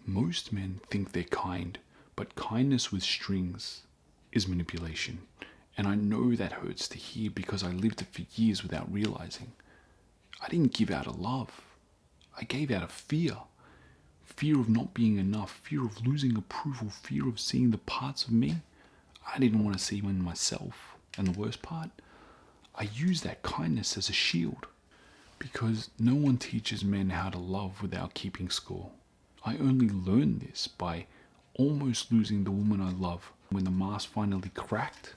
Most men think they're kind, but kindness with strings is manipulation. And I know that hurts to hear because I lived it for years without realizing. I didn't give out of love. I gave out of fear. Fear of not being enough, fear of losing approval, fear of seeing the parts of me I didn't want to see in myself. And the worst part, I used that kindness as a shield. Because no one teaches men how to love without keeping score. I only learned this by almost losing the woman I love when the mask finally cracked,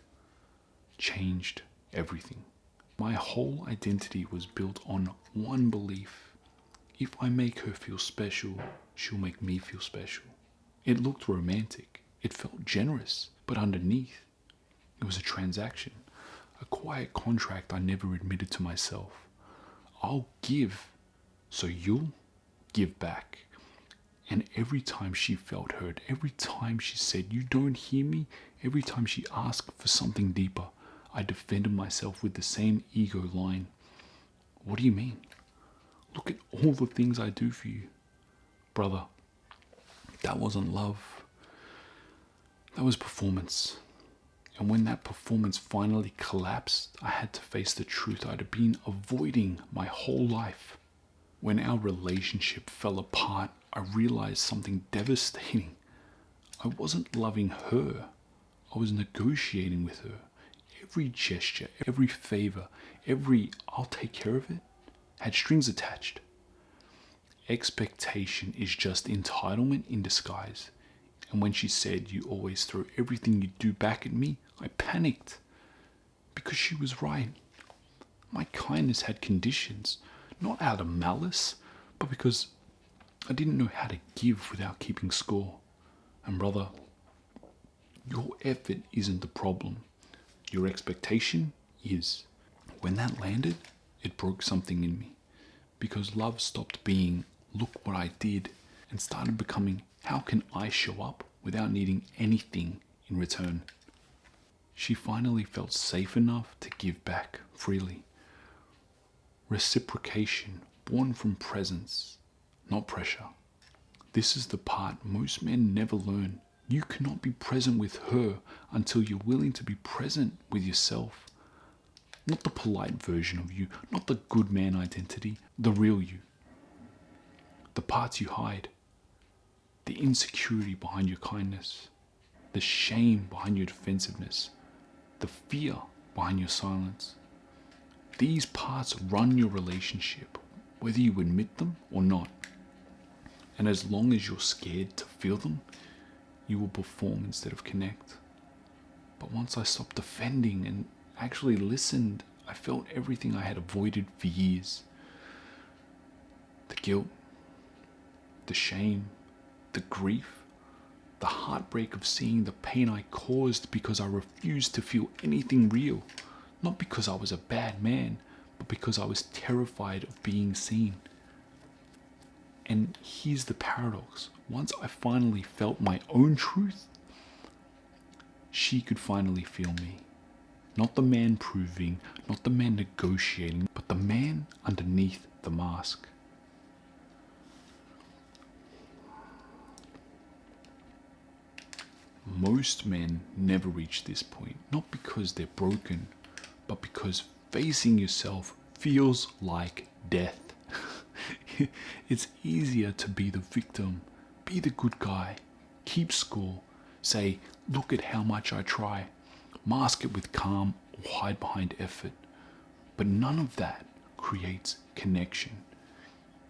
changed everything. My whole identity was built on one belief. If I make her feel special, she'll make me feel special. It looked romantic. It felt generous. But underneath, it was a transaction. A quiet contract I never admitted to myself. I'll give, so you'll give back. And every time she felt hurt, every time she said, "You don't hear me," every time she asked for something deeper, I defended myself with the same ego line. "What do you mean? Look at all the things I do for you." Brother, that wasn't love. That was performance. And when that performance finally collapsed, I had to face the truth I'd been avoiding my whole life. When our relationship fell apart, I realized something devastating. I wasn't loving her. I was negotiating with her. Every gesture, every favor, every "I'll take care of it" had strings attached. Expectation is just entitlement in disguise. And when she said, "You always throw everything you do back at me," I panicked. Because she was right. My kindness had conditions, not out of malice, but because I didn't know how to give without keeping score. And brother, your effort isn't the problem. Your expectation is. When that landed, it broke something in me. Because love stopped being, "Look what I did," and started becoming, "How can I show up without needing anything in return?" She finally felt safe enough to give back freely. Reciprocation born from presence, not pressure. This is the part most men never learn. You cannot be present with her until you're willing to be present with yourself. Not the polite version of you, not the good man identity, the real you. The parts you hide, the insecurity behind your kindness, the shame behind your defensiveness, the fear behind your silence. These parts run your relationship, whether you admit them or not. And as long as you're scared to feel them, you will perform instead of connect. But once I stopped defending and actually listened, I felt everything I had avoided for years. The guilt, the shame, the grief, the heartbreak of seeing the pain I caused because I refused to feel anything real. Not because I was a bad man, but because I was terrified of being seen. And here's the paradox. Once I finally felt my own truth, she could finally feel me. Not the man proving, not the man negotiating, but the man underneath the mask. Most men never reach this point, not because they're broken, but because facing yourself feels like death. It's easier to be the victim, be the good guy, keep score, say, "Look at how much I try," mask it with calm or hide behind effort. But none of that creates connection.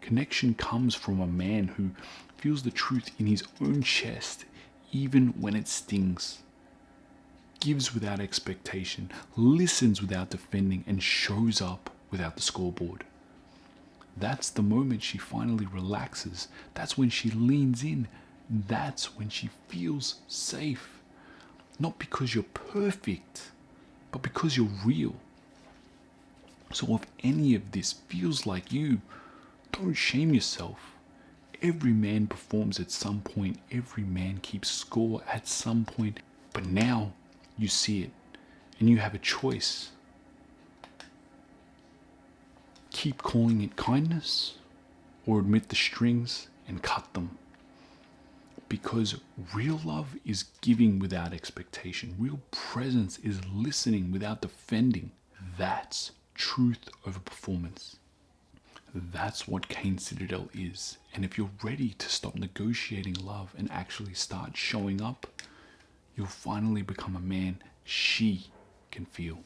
Connection comes from a man who feels the truth in his own chest, even when it stings. Gives without expectation, listens without defending, and shows up without the scoreboard. That's the moment she finally relaxes. That's when she leans in. That's when she feels safe. Not because you're perfect, but because you're real. So if any of this feels like you, don't shame yourself. Every man performs at some point. Every man keeps score at some point. But now you see it and you have a choice. Keep calling it kindness or admit the strings and cut them. Because real love is giving without expectation. Real presence is listening without defending. That's truth over performance. That's what Cain Citadel is. And if you're ready to stop negotiating love and actually start showing up, you'll finally become a man she can feel.